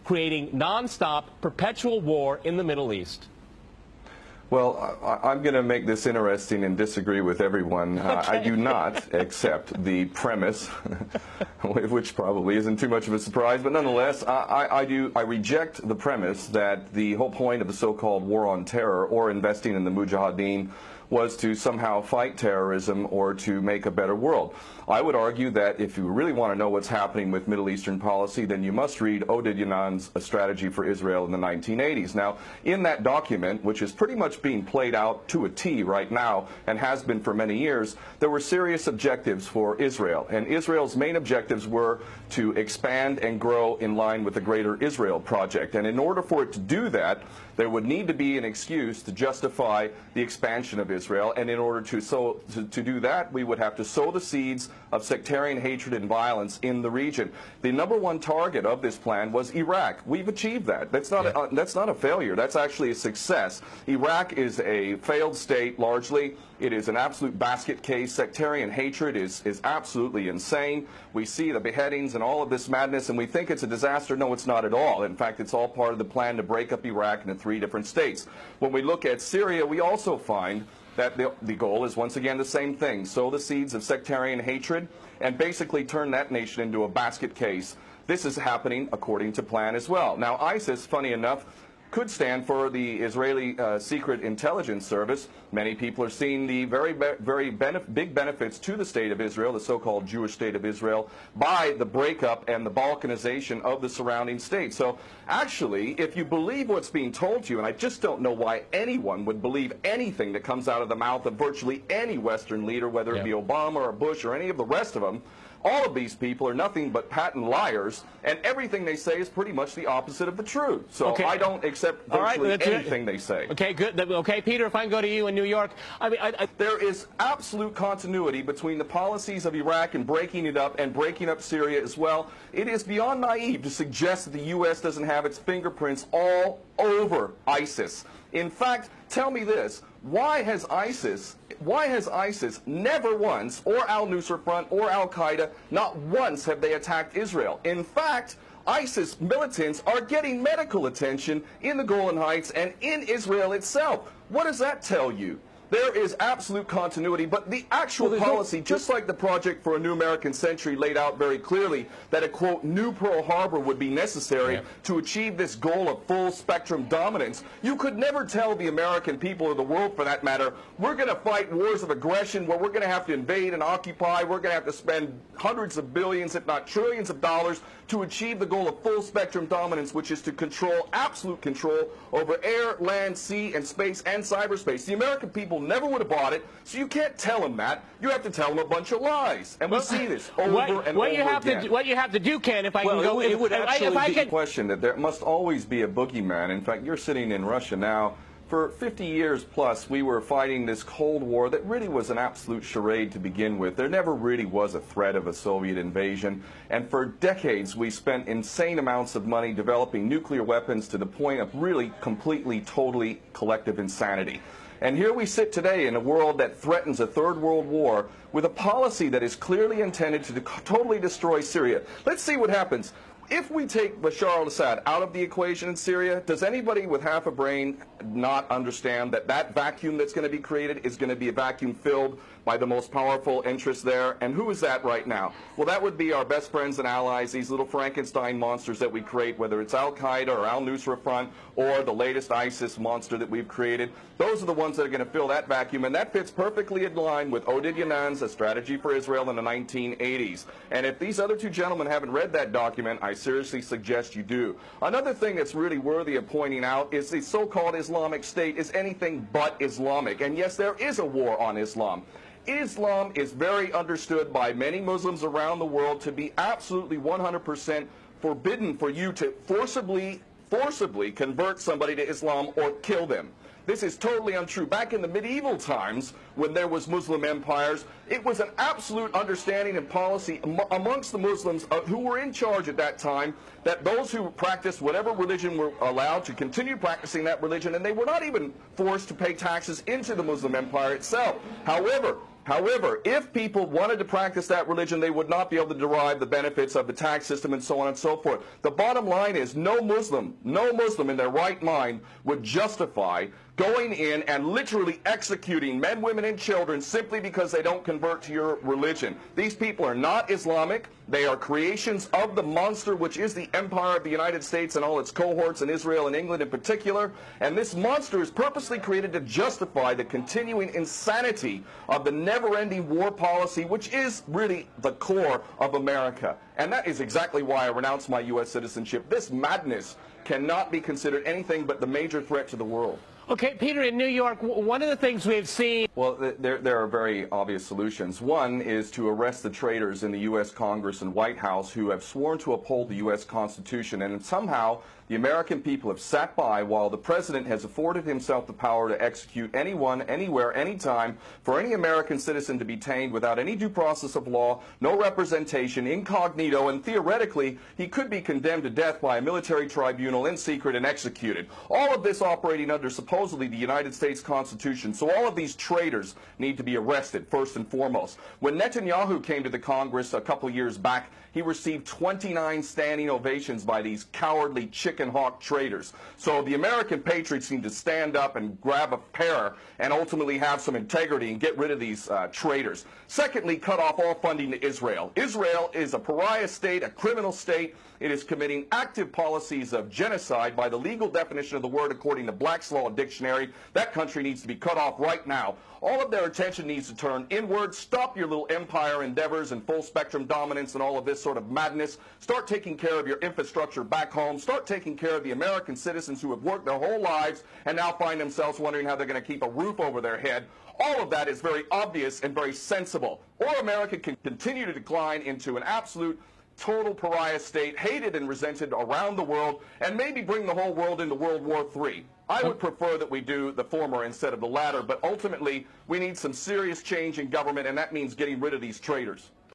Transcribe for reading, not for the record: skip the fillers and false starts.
creating nonstop, perpetual war in the Middle East? Well, I'm going to make this interesting and disagree with everyone. Okay. I do not accept the premise, which probably isn't too much of a surprise, but nonetheless, I reject the premise that the whole point of the so-called war on terror or investing in the Mujahideen was to somehow fight terrorism or to make a better world. I would argue that if you really want to know what's happening with Middle Eastern policy, then you must read Ortadoğu's A Strategy for Israel in the 1980s. Now, in that document, which is pretty much being played out to a T right now and has been for many years, there were serious objectives for Israel. And Israel's main objectives were to expand and grow in line with the Greater Israel Project. And in order for it to do that, there would need to be an excuse to justify the expansion of Israel. And in order to do that, we would have to sow the seeds of sectarian hatred and violence in the region. The #1 target of this plan was Iraq. We've achieved that. That's not a failure. That's actually a success. Iraq is a failed state largely. It is an absolute basket case. Sectarian hatred is absolutely insane. We see the beheadings and all of this madness, and we think it's a disaster. No, it's not at all. In fact, it's all part of the plan to break up Iraq into 3 different states. When we look at Syria, we also find that the goal is once again the same thing: sow the seeds of sectarian hatred and basically turn that nation into a basket case. This is happening according to plan as well. Now, ISIS, funny enough, could stand for the Israeli Secret Intelligence Service. Many people are seeing the very big benefits to the state of Israel, the so-called Jewish state of Israel, by the breakup and the balkanization of the surrounding states. So actually, if you believe what's being told to you, and I just don't know why anyone would believe anything that comes out of the mouth of virtually any Western leader, whether it be Obama or Bush or any of the rest of them, all of these people are nothing but patent liars, and everything they say is pretty much the opposite of the truth. So I don't accept virtually anything they say. Okay, good. Okay, Peter, if I can go to you in New York. I mean, there is absolute continuity between the policies of Iraq and breaking it up and breaking up Syria as well. It is beyond naive to suggest that the U.S. doesn't have its fingerprints all over ISIS. In fact, tell me this: why has ISIS never once, or al-Nusra Front or al-Qaeda, not once have they attacked Israel? In fact, ISIS militants are getting medical attention in the Golan Heights and in Israel itself. What does that tell you? There is absolute continuity, but the actual policy, just like the Project for a New American Century laid out very clearly, that a, quote, new Pearl Harbor would be necessary to achieve this goal of full spectrum dominance. You could never tell the American people, or the world for that matter, we're going to fight wars of aggression where we're going to have to invade and occupy, we're going to have to spend hundreds of billions, if not trillions of dollars to achieve the goal of full spectrum dominance, which is to control, absolute control over air, land, sea, and space and cyberspace. The American people never would have bought it, so you can't tell them that. You have to tell them a bunch of lies. And we see this over and over again. What you have to do, Ken, if I can go... It would actually be a question that there must always be a boogeyman. In fact, you're sitting in Russia now. For 50 years plus, we were fighting this Cold War that really was an absolute charade to begin with. There never really was a threat of a Soviet invasion. And for decades, we spent insane amounts of money developing nuclear weapons to the point of really completely, totally collective insanity. And here we sit today in a world that threatens a third world war with a policy that is clearly intended to totally destroy Syria. Let's see what happens. If we take Bashar al-Assad out of the equation in Syria, does anybody with half a brain not understand that that vacuum that's going to be created is going to be a vacuum filled by the most powerful interests there? And who is that right now? Well, that would be our best friends and allies, these little Frankenstein monsters that we create, whether it's al-Qaeda or al-Nusra Front or the latest ISIS monster that we've created. Those are the ones that are going to fill that vacuum, and that fits perfectly in line with Ortadoğu's A Strategy for Israel in the 1980s. And if these other two gentlemen haven't read that document, I seriously suggest you do. Another thing that's really worthy of pointing out is the so-called Islamic State is anything but Islamic. And yes, there is a war on Islam. Islam is very understood by many Muslims around the world to be absolutely 100% forbidden for you to forcibly convert somebody to Islam or kill them. This is totally untrue. Back in the medieval times, when there was Muslim empires, it was an absolute understanding and policy amongst the Muslims who were in charge at that time that those who practiced whatever religion were allowed to continue practicing that religion, and they were not even forced to pay taxes into the Muslim empire itself. However, However, if people wanted to practice that religion, they would not be able to derive the benefits of the tax system and so on and so forth. The bottom line is no Muslim in their right mind would justify going in and literally executing men, women, and children simply because they don't convert to your religion. These people are not Islamic. They are creations of the monster, which is the empire of the United States and all its cohorts in Israel and England in particular. And this monster is purposely created to justify the continuing insanity of the never-ending war policy, which is really the core of America. And that is exactly why I renounced my U.S. citizenship. This madness cannot be considered anything but the major threat to the world. Okay, Peter, in New York, one of the things we've seen... Well, there are very obvious solutions. One is to arrest the traitors in the U.S. Congress and White House who have sworn to uphold the U.S. Constitution, and somehow the American people have sat by while the president has afforded himself the power to execute anyone, anywhere, anytime, for any American citizen to be detained without any due process of law, no representation, incognito, and theoretically he could be condemned to death by a military tribunal in secret and executed. All of this operating under supposedly the United States Constitution. So all of these traitors need to be arrested, first and foremost. When Netanyahu came to the Congress a couple years back, he received 29 standing ovations by these cowardly chicken hawk traitors. So the American patriots need to stand up and grab a pair and ultimately have some integrity and get rid of these traitors. Secondly, cut off all funding to Israel. Israel is a pariah state, a criminal state. It is committing active policies of genocide by the legal definition of the word according to Black's Law Dictionary. That country needs to be cut off right now. All of their attention needs to turn inward. Stop your little empire endeavors and full spectrum dominance and all of this sort of madness. Start taking care of your infrastructure back home. Start taking care of the American citizens who have worked their whole lives and now find themselves wondering how they're going to keep a roof over their head. All of that is very obvious and very sensible. Or America can continue to decline into an absolute total pariah state, hated and resented around the world, and maybe bring the whole world into World War III. I would prefer that we do the former instead of the latter, but ultimately we need some serious change in government, and that means getting rid of these traitors.